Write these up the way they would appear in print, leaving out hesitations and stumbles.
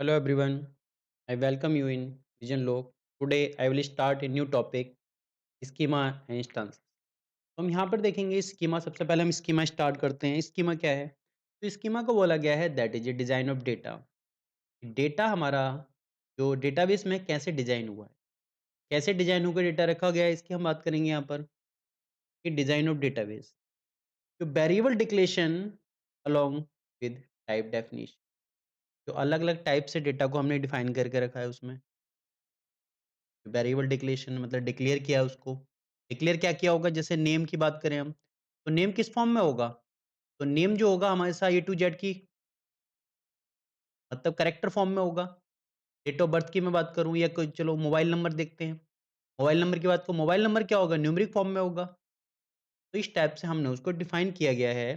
Hello everyone, I welcome you in Vision Log. Today I will start a new topic, schema and instance. तो हम यहाँ पर देखेंगे schema. सबसे पहले हम स्कीमा स्टार्ट करते हैं। स्कीमा क्या है? तो स्कीमा को बोला गया है that is a design of data. Data हमारा जो डेटाबेस में कैसे डिजाइन हुआ है, कैसे डिजाइन होकर डेटा रखा गया है, इसकी हम बात करेंगे यहाँ पर कि डिजाइन ऑफ डेटाबेस। जो variable declaration along with type definition, जो अलग अलग टाइप से डेटा को हमने डिफाइन करके रखा है उसमें। वेरिएबल डिक्लेरेशन मतलब डिक्लेयर किया उसको। डिक्लेयर क्या किया होगा? जैसे नेम की बात करें हम, तो नेम किस फॉर्म में होगा? तो नेम जो होगा हमेशा ए टू जेड की मतलब कैरेक्टर फॉर्म में होगा। डेट ऑफ बर्थ की मैं बात करूँ या कोई, चलो मोबाइल नंबर देखते हैं। मोबाइल नंबर की बात को, मोबाइल नंबर क्या होगा? न्यूमेरिक फॉर्म में होगा। तो इस टाइप से हमने उसको डिफाइन किया गया है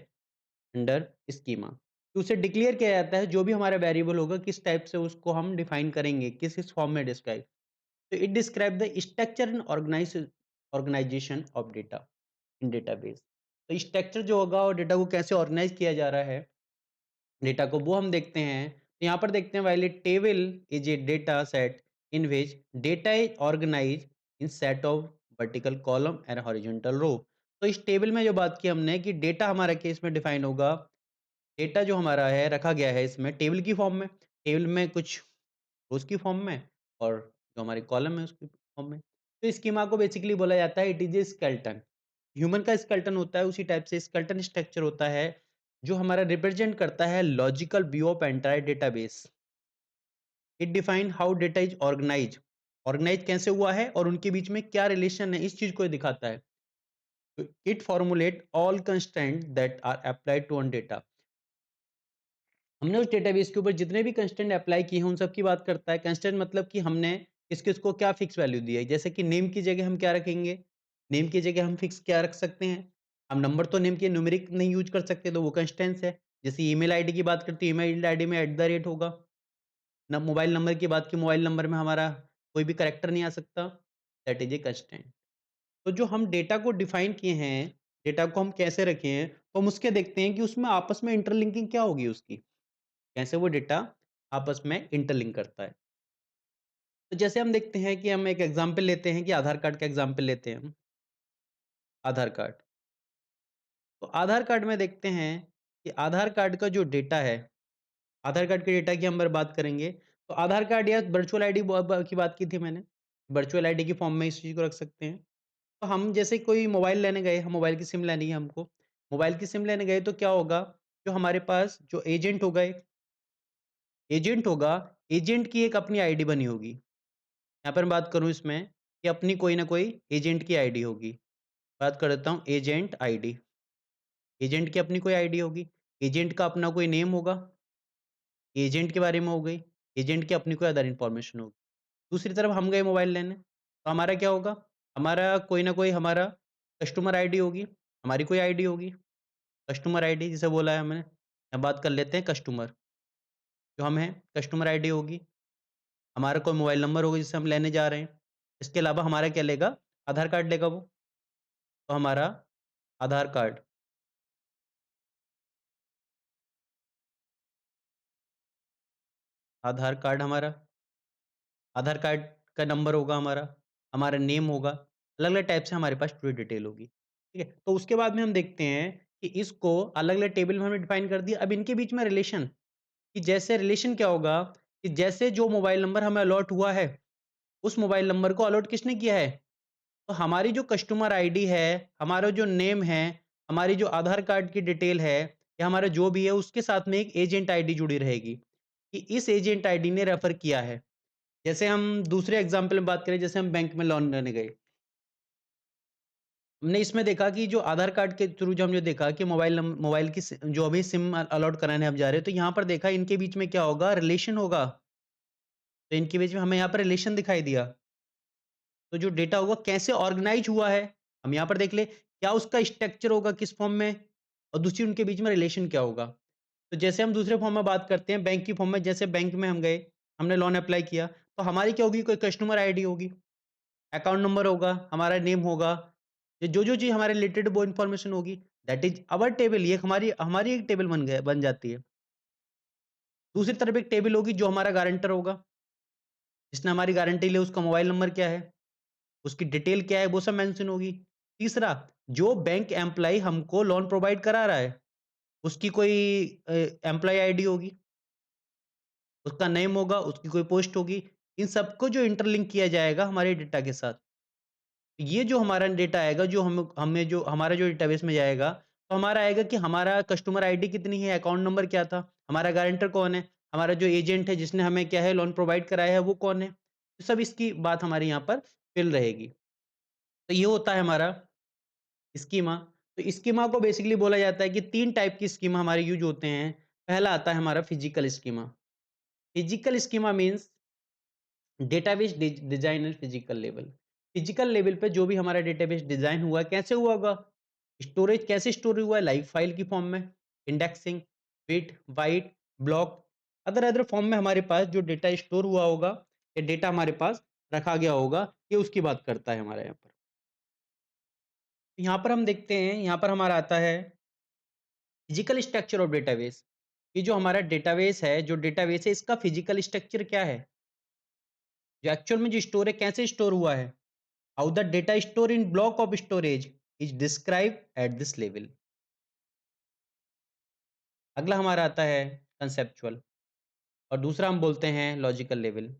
अंडर स्कीमा। तो उसे डिक्लेयर किया जाता है जो भी हमारा वेरिएबल होगा, किस टाइप से उसको हम डिफाइन करेंगे, किस फॉर्म में डिस्क्राइब। तो it describe the structure and organisation of data in database. तो स्ट्रक्चर जो होगा और डेटा को कैसे ऑर्गेनाइज किया जा रहा है डेटा को, वो हम देखते हैं। तो यहाँ पर देखते हैं while a table is a data set in which data is organise in set of vertical column and horizontal row. तो इस टेबल में जो बात की हमने कि डेटा हमारा केस में डिफाइन होगा। डेटा जो हमारा है रखा गया है इसमें टेबल की फॉर्म में। टेबल में कुछ रोज की फॉर्म में और जो हमारी कॉलम है उसकी फॉर्म में। तो स्कीमा को बेसिकली बोला जाता है it is a skeleton. Human का स्केलेटन होता है, उसी टाइप से स्केलेटन स्ट्रक्चर होता है जो हमारा रिप्रेजेंट करता है logical view of entire database. It define how data is organise, organise कैसे हुआ है और उनके बीच में क्या रिलेशन है, इस चीज को ये दिखाता है। It formulate all constraint that are applied to on data. हमने उस डेटाबेस के ऊपर जितने भी कंस्ट्रेंट अप्लाई किए हैं उन सब की बात करता है। कंस्ट्रेंट मतलब कि हमने किस किस को क्या फिक्स वैल्यू दी है। जैसे कि नेम की जगह हम क्या रखेंगे? नेम की जगह हम फिक्स क्या रख सकते हैं? हम नंबर तो नेम के न्यूमेरिक नहीं यूज कर सकते, तो वो कंस्ट्रेंट्स है। जैसे ईमेल आईडी की बात करते हैं, ईमेल आईडी में एट द रेट होगा ना। मोबाइल नंबर की बात की, मोबाइल नंबर में हमारा कोई भी करेक्टर नहीं आ सकता। That is a constraint. तो जो हम डेटा को डिफाइन किए हैं, डेटा को हम कैसे रखे हैं, तो हम उसके देखते हैं कि उसमें आपस में इंटरलिंकिंग क्या होगी उसकी, कैसे वो डेटा आपस में इंटरलिंक करता है। तो जैसे हम देखते हैं कि हम एक एग्जांपल लेते हैं कि आधार कार्ड का एग्जांपल लेते हैं हम। आधार कार्ड, तो आधार कार्ड में देखते हैं कि आधार कार्ड का जो डेटा है, आधार कार्ड के डेटा की हम अगर बात करेंगे, तो आधार कार्ड या वर्चुअल आईडी की बात की थी मैंने। वर्चुअल आईडी की फॉर्म में इस चीज को रख सकते हैं। तो हम जैसे कोई मोबाइल लेने गए, हम मोबाइल की सिम लेनी है हमको। मोबाइल की सिम लेने गए तो क्या होगा? जो हमारे पास जो एजेंट होगा, एक एजेंट होगा, एजेंट की एक अपनी आईडी बनी होगी। यहाँ पर मैं बात करूँ इसमें कि अपनी कोई ना कोई एजेंट की आईडी होगी। बात कर देता हूँ एजेंट आईडी। एजेंट की अपनी कोई आईडी होगी, एजेंट का अपना कोई नेम होगा, एजेंट के बारे में हो गई, एजेंट की अपनी कोई अदर इन्फॉर्मेशन होगी। दूसरी तरफ हम गए मोबाइल लेने, तो हमारा क्या होगा? हमारा कोई ना कोई हमारा कस्टमर आईडी होगी, हमारी कोई आईडी होगी। कस्टमर आईडी जिसे बोला है हमने, अब बात कर लेते हैं कस्टमर। जो हम हैं, कस्टमर आईडी होगी। हमारा कोई मोबाइल नंबर होगा जिसे हम लेने जा रहे हैं। इसके अलावा हमारा क्या लेगा? आधार कार्ड लेगा वो। तो हमारा आधार कार्ड, आधार कार्ड हमारा, आधार कार्ड का नंबर होगा हमारा नेम होगा। अलग-अलग टाइप से हमारे पास पूरी डिटेल होगी। ठीक है? तो उसके बाद में हम देखते हैं कि इसको अलग-अलग टेबल में हमने डिफाइन कर दिया। अब इनके बीच में रिलेशन, कि जैसे रिलेशन क्या होगा कि जैसे जो मोबाइल नंबर हमें अलॉट हुआ है, उस मोबाइल नंबर को अलॉट किसने किया है? तो हमारी जो कस्टमर आईडी है, हमारा जो नेम है, हमारी जो आधार कार्ड की डिटेल है या हमारा जो भी है, उसके साथ में एक एजेंट आईडी जुड़ी रहेगी कि इस एजेंट आईडी ने रेफर किया है। जैसे हम दूसरे एग्जांपल में बात करें, जैसे हम बैंक में लोन लेने गए। हमने इसमें देखा कि जो आधार कार्ड के थ्रू जो हमने देखा कि मोबाइल की जो अभी सिम अलॉट कराने हम जा रहे हैं, तो यहाँ पर देखा इनके बीच में क्या होगा? रिलेशन होगा। तो इनके बीच में हमें यहाँ पर रिलेशन दिखाई दिया। तो जो डेटा होगा कैसे ऑर्गेनाइज हुआ है, हम यहाँ पर देख ले क्या उसका स्ट्रक्चर होगा, किस फॉर्म में, और दूसरी उनके बीच में रिलेशन क्या होगा। तो जैसे हम दूसरे फॉर्म में बात करते हैं बैंक की फॉर्म में, जैसे बैंक में हम गए, हमने लोन अप्लाई किया, तो हमारी क्या होगी? कोई कस्टमर आईडी होगी, अकाउंट नंबर होगा, हमारा नेम होगा, ये जो चीज़ हमारे रिलेटेड वो इन्फॉर्मेशन होगी। That is our table. ये हमारी हमारी एक टेबल बन जाती है। दूसरी तरफ एक टेबल होगी जो हमारा गारंटर होगा, जिसने हमारी गारंटी ली उसका मोबाइल नंबर क्या है, उसकी डिटेल क्या है, वो सब मेंशन होगी। तीसरा, जो बैंक एम्प्लॉयी हमको लोन प्रोवाइड करा रहा है, उसकी कोई एम्प्लॉयी आईडी होगी, उसका नेम होगा, उसकी कोई पोस्ट होगी। इन सबको जो इंटरलिंक किया जाएगा हमारे डेटा के साथ। ये जो हमारा डेटा आएगा, जो हमें जो हमारा जो डेटाबेस में जाएगा, तो हमारा आएगा कि हमारा कस्टमर आईडी कितनी है, अकाउंट नंबर क्या था, हमारा गारंटर कौन है, हमारा जो एजेंट है जिसने हमें क्या है लोन प्रोवाइड कराया है वो कौन है। तो सब इसकी बात हमारे यहाँ पर फिल रहेगी। तो ये होता है हमारा स्कीमा। तो स्कीमा को बेसिकली बोला जाता है कि 3 टाइप की स्कीमा हमारे यूज़ होते हैं। पहला आता है हमारा physical schema. Physical schema means database design and physical level. Physical level पे जो भी हमारा डेटाबेस डिजाइन हुआ है, कैसे हुआ होगा, स्टोरेज कैसे स्टोर हुआ है, लाइव फाइल की फॉर्म में, indexing, bit, byte, block, other other form में हमारे पास जो डेटा स्टोर हुआ होगा या डेटा हमारे पास रखा गया होगा, ये उसकी बात करता है हमारे यहाँ पर। यहाँ पर हम देखते हैं, यहाँ पर हमारा आता है फिजिकल स्ट्रक्चर ऑफ डेटाबेस। ये जो हमारा डेटाबेस है, जो डेटाबेस है इसका फिजिकल स्ट्रक्चर क्या है, जो एक्चुअल में जो स्टोर है कैसे स्टोर हुआ है। How the data stored in block of storage is described at this level। अगला हमारा आता है कंसेप्चुअल, और दूसरा हम बोलते हैं लॉजिकल लेवल।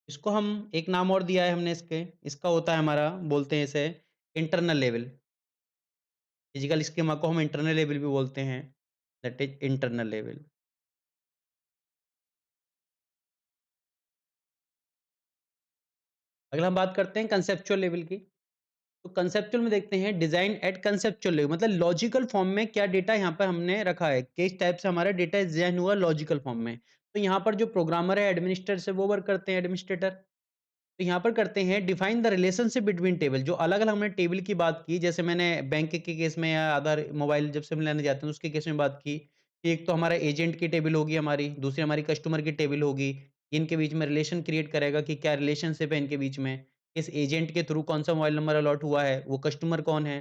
इसको हम एक नाम और दिया है हमने इसका होता है हमारा, बोलते हैं इसे इंटरनल लेवल। फिजिकल स्कीमा को हम इंटरनल लेवल भी बोलते हैं, दैट इज इंटरनल लेवल। अगला हम बात करते हैं कंसेप्चुअल लेवल की। तो कंसेप्चुअल में देखते हैं डिजाइन एट कंसेप्चुअल लेवल, मतलब लॉजिकल फॉर्म में क्या डेटा यहाँ पर हमने रखा है, किस टाइप से हमारा डेटा डिजाइन हुआ लॉजिकल फॉर्म में। तो यहाँ पर जो प्रोग्रामर है एडमिनिस्ट्रेटर से वो वर्क करते हैं, एडमिनिस्ट्रेटर। तो यहाँ पर करते हैं define the relationship between table. जो अलग अलग हमने टेबल की बात की, जैसे मैंने बैंक के केस में या आधार मोबाइल जब से हम लेने जाते हैं उसके केस में बात की कि एक तो हमारा एजेंट की टेबल होगी हमारी, दूसरी हमारी कस्टमर की टेबल होगी। इनके बीच में रिलेशन क्रिएट करेगा कि क्या रिलेशनशिप है इनके बीच में, इस एजेंट के थ्रू कौन सा मोबाइल नंबर अलॉट हुआ है, वो कस्टमर कौन है,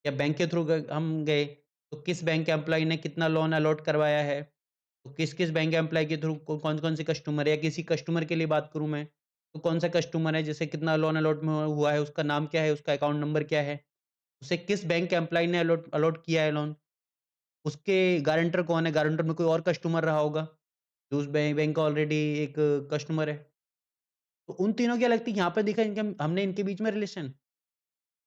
या बैंक के थ्रू हम गए तो किस बैंक के एम्प्लॉय ने कितना लोन अलॉट करवाया है, तो किस-किस बैंक एम्प्लॉयी के थ्रू कौन-कौन से कस्टमर है, या किसी कस्टमर के लिए बात करूँ मैं, तो कौन सा कस्टमर है, जैसे कितना लोन अलॉट में हुआ है, उसका नाम क्या है, उसका अकाउंट नंबर क्या है, उसे किस बैंक एम्प्लॉयी ने अलॉट अलॉट किया है लोन, उसके गारंटर कौन है, गारंटर में कोई और कस्टमर रहा होगा, जो उस बैंक का ऑलरेडी एक कस्टमर है। तो उन तीनों की अलग थी, यहाँ पे देखा इनके हमने इनके बीच में रिलेशन,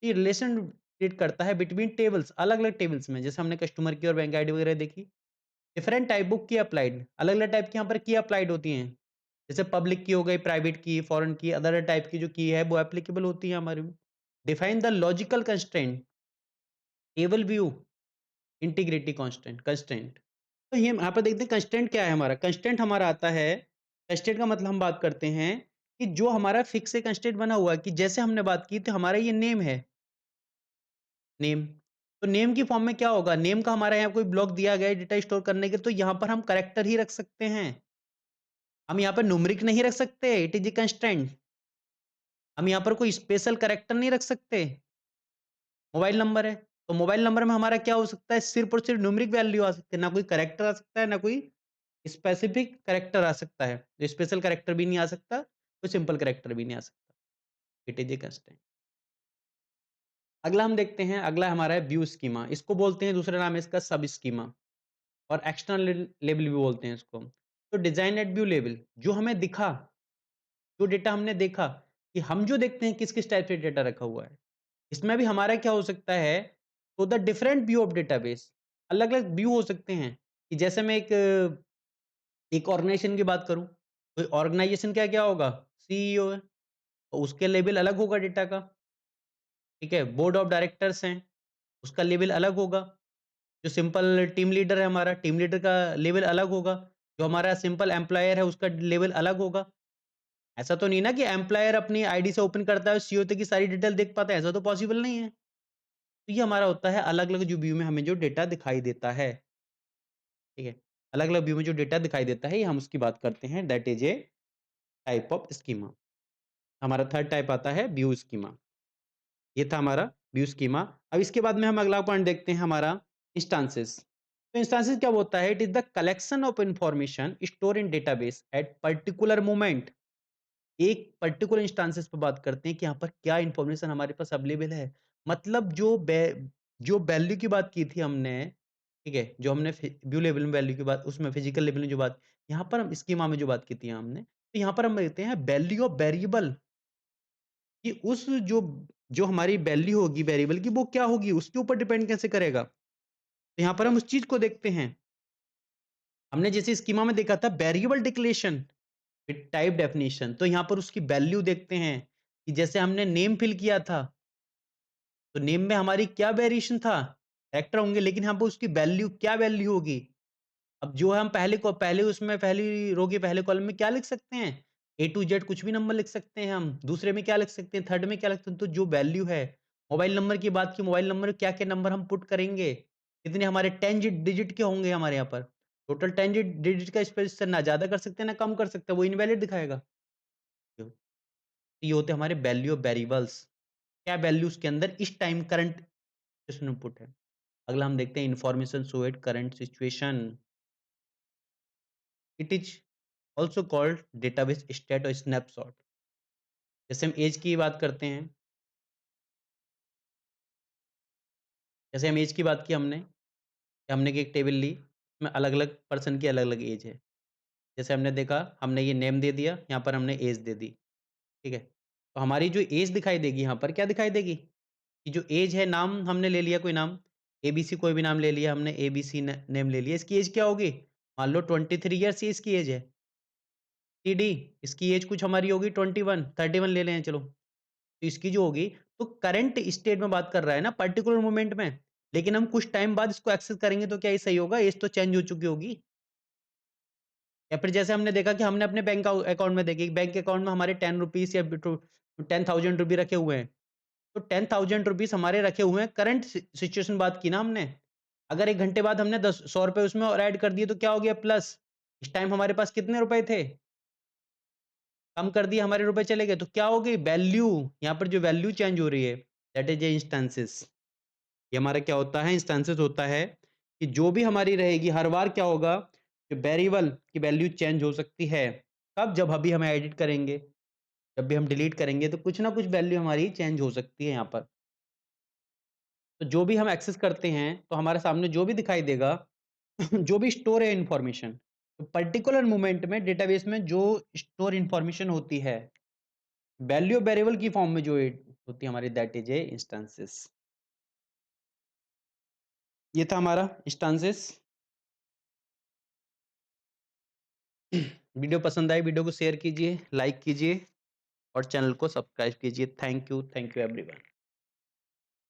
ये रिलेशन क्रिएट करता है बिटवीन टेबल्स, अलग-अलग टेबल्स में, जैसे हमने कस्टमर की और बैंक आईडी वगैरह देखी। डिफरेंट टाइप बुक की अप्लाइड, अलग-अलग टाइप की यहाँ पर की अप्लाइड होती हैं। जैसे पब्लिक की हो गई, प्राइवेट की, फॉरेन की, अदर टाइप की जो की है वो एप्लीकेबल होती है हमारे में। Define the logical constraint, table view, integrity constant constraint. तो ये यहाँ पर देखते हैं कंस्ट्रेंट क्या है हमारा। कंस्ट्रेंट हमारा आता है, कंस्ट्रेंट का मतलब हम बात करते हैं कि जो हमारा फिक्स कंस्ट्रेंट बना हुआ है, कि जैसे हमने बात की तो हमारा ये नेम है, नेम। तो नेम की फॉर्म में क्या होगा, नेम का हमारे यहाँ कोई ब्लॉक दिया गया है डेटा स्टोर करने के, तो यहाँ पर हम करेक्टर ही रख सकते हैं। हम यहाँ पर न्यूमेरिक नहीं रख सकते, इट इज ए कंस्ट्रेंट। हम यहाँ पर कोई स्पेशल कैरेक्टर नहीं रख सकते। मोबाइल नंबर है, तो मोबाइल नंबर में हमारा क्या हो सकता है, सिर्फ और सिर्फ न्यूमेरिक वैल्यू आ सकती है, ना कोई कैरेक्टर आ सकता है, ना कोई स्पेसिफिक कैरेक्टर आ सकता है। जो स्पेशल कैरेक्टर भी नहीं आ सकता, कोई सिंपल कैरेक्टर भी नहीं आ सकता। It is a constraint. अगला हम देखते हैं, अगला हमारा है व्यू स्कीमा। इसको बोलते हैं, दूसरा नाम है इसका सब स्कीमा, और एक्सटर्नल लेवल भी बोलते हैं इसको। तो डिजाइन एट व्यू लेवल, जो हमें दिखा, जो डेटा हमने देखा, कि हम जो देखते हैं किस किस टाइप से डेटा रखा हुआ है, इसमें भी हमारा क्या हो सकता है, तो the different view of database, अलग अलग व्यू हो सकते हैं। कि जैसे मैं एक ऑर्गेनाइजेशन की बात करूं, तो ऑर्गेनाइजेशन क्या क्या होगा, सीईओ है, तो उसके लेवल अलग होगा डेटा का। ठीक है, बोर्ड ऑफ डायरेक्टर्स हैं, उसका लेवल अलग होगा। जो सिंपल टीम लीडर है हमारा, टीम लीडर का लेवल अलग होगा। जो हमारा सिंपल एम्प्लॉयर है उसका लेवल अलग होगा। ऐसा तो नहीं ना कि एम्प्लॉयर अपनी आईडी से ओपन करता है, सीईओ तक की सारी डिटेल देख पाता है, ऐसा तो पॉसिबल नहीं है। तो ये हमारा होता है अलग-अलग जो व्यू में हमें जो डेटा दिखाई देता है, ठीक है? अलग-अलग व्यू में जो डेटा दिखाई देता है, ये हम उसकी बात करते हैं, that is a type of schema. हमारा थर्ड टाइप आता है व्यू स्कीमा। ये था हमारा व्यू स्कीमा। अब इसके बाद में हम अगला पॉइंट देखते हैं हमारा इंस्टांसेस। तो इंस्टेंसेस क्या होता है? It is the collection of information store in database at particular moment. एक पर्टिकुलर इंस्टेंसेस पे बात करते हैं कि यहाँ पर क्या इन्फॉर्मेशन हमारे पास अवेलेबल है। मतलब जो वैल्यू की बात की थी हमने, ठीक है? जो हमने व्यू लेवल में वैल्यू की बात, उसमें फिजिकल लेवल में जो बात, यहाँ पर हम स्कीमा में जो बात की थी हमने, तो यहाँ पर हम देखते हैं वैल्यू ऑफ वेरिएबल, कि उस जो जो हमारी वैल्यू होगी वेरिएबल की, वो क्या होगी, उसके ऊपर डिपेंड कैसे करेगा। तो यहाँ पर हम उस चीज़ को देखते हैं। हमने जैसे स्कीमा में देखा था variable declaration with type definition, तो यहाँ पर उसकी वैल्यू देखते हैं कि जैसे हमने नेम फिल किया था, तो नेम में हमारी क्या वेरिएशन था, कैरेक्टर होंगे, लेकिन यहाँ पर उसकी वैल्यू क्या वैल्यू होगी। अब जो है हम पहले उसमें पहली रो के पहले कॉलम में क्या लिख सकते हैं, ए टू जेड कुछ भी नंबर लिख सकते हैं हम, दूसरे में क्या लिख सकते हैं, थर्ड में क्या लिख सकते हैं। तो जो वैल्यू है, मोबाइल नंबर की बात की, मोबाइल नंबर में क्या क्या नंबर हम पुट करेंगे, कितने हमारे 10 डिजिट के होंगे हमारे यहाँ पर, टोटल 10 डिजिट का स्पेस ना ज्यादा कर सकते हैं ना कम कर सकते हैं, वो इनवैलिड दिखाएगा। तो ये होते हैं हमारे वैल्यू ऑफ वेरिएबल्स, क्या वैल्यू उसके अंदर इस टाइम करंट सिचुएशन में पुट है। अगला हम देखते हैं information show at current situation. It is also called database state और स्नैपशॉट। जैसे हम एज की बात करते हैं, जैसे हम एज की बात की हमने, कि हमने कि एक टेबल ली, उसमें अलग-अलग पर्सन की अलग-अलग एज है। जैसे हमने देखा, हमने ये नेम दे दिया, यहाँ पर हमने एज दे दी, ठीक है? तो हमारी जो एज दिखाई देगी यहाँ पर क्या दिखाई देगी? कि जो एज है, नाम हमने ले लिया कोई नाम, एबीसी कोई भी नाम ले लिया हमने, एबीसी न नेम ले लिया, इसकी एज क्या होगी? मान लो 23 ईयर्स ही इसकी एज है। टीडी, इसकी एज कुछ हमारी होगी 21, 31 ले लें चलो। तो इसकी जो होगी, तो करंट स्टेट में बात कर रहा है ना, पर्टिकुलर मोमेंट में, लेकिन हम कुछ टाइम बाद इसको एक्सेस करेंगे तो क्या ये सही होगा? एज तो चेंज हो चुकी होगी। या फिर जैसे हमने देखा कि हमने अपने बैंक अकाउंट में देखी, बैंक अकाउंट में हमारे 10 रुपीज़ या 10,000 रुपए रखे हुए हैं। तो 10,000 रुपीज़ हमारे रखे हुए हैं, करंट सिचुएशन बात की ना हमने। अगर 1 घंटे बाद हमने 100 रुपए उसमें और ऐड कर दिए तो क्या हो गया प्लस? इस टाइम हमारे पास कितने रुपए थे? कम कर दिए, हमारे रुपए चले गए, तो क्या हो गई वैल्यू, यहाँ पर जो वैल्यू चेंज हो रही है, दैट इज ए इंस्टेंसेस। ये हमारा क्या होता है, इंस्टेंसेस होता है, कि जो भी हमारी रहेगी हर बार क्या होगा, जो वेरिएबल की वैल्यू चेंज हो सकती है। कब? जब अभी हम एडिट करेंगे, जब भी हम डिलीट करेंगे तो कुछ ना कुछ वैल्यू हमारी चेंज हो सकती है यहाँ पर। तो जो भी हम एक्सेस करते हैं तो हमारे सामने जो भी दिखाई देगा जो भी स्टोर है इन्फॉर्मेशन, तो पर्टिकुलर मोमेंट में डेटाबेस में जो स्टोर इन्फॉर्मेशन होती है, वैल्यू वेरिएबल की फॉर्म में जो होती है हमारी, दैट इज ए इंस्टेंसेस। ये था हमारा इंस्टेंसेस। वीडियो पसंद आई, वीडियो को शेयर कीजिए, लाइक कीजिए और चैनल को सब्सक्राइब कीजिए। Thank you everyone.